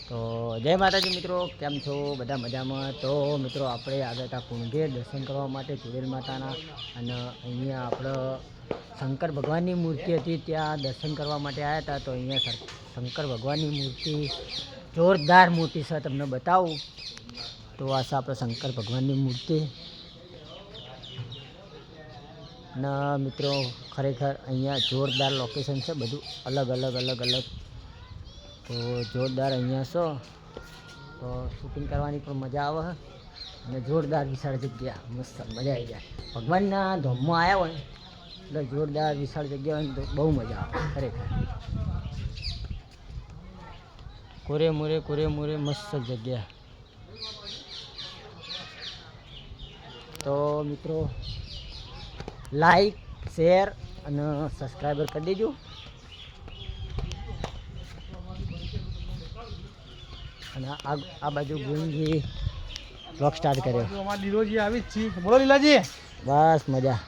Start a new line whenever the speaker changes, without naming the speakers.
તો જય માતાજી મિત્રો, કેમ છો બધા મજામાં? તો મિત્રો આપણે આવ્યા હતા કુણગેર દર્શન કરવા માટે ચુડેલ માતાના, અને અહીંયા આપણે શંકર ભગવાનની મૂર્તિ હતી, ત્યાં દર્શન કરવા માટે આવ્યા હતા. તો અહીંયા શંકર ભગવાનની મૂર્તિ જોરદાર મૂર્તિ છે, તમને બતાવું તો આ છે આપણે શંકર ભગવાનની મૂર્તિ. ના મિત્રો ખરેખર અહીંયા જોરદાર લોકેશન છે, બધું અલગ અલગ તો જોરદાર અહીંયા છો તો શૂટિંગ કરવાની પણ મજા આવે અને જોરદાર વિશાળ જગ્યા, મસ્ત મજા આવી જાય. ભગવાનના ધામમાં આવ્યા હોય એટલે જોરદાર વિશાળ જગ્યા હોય ને તો બહુ મજા આવે ખરેખર. કોરે મોરે મસ્ત જગ્યા. તો મિત્રો લાઈક શેર અને સબસ્ક્રાઈબર કરી દેજો. અને આ બાજુ ગુંજી બ્લોગ સ્ટાર્ટ કર્યો.
લીલોજી આવી જ છીએ. બોલો લીલાજી.
બસ મજા.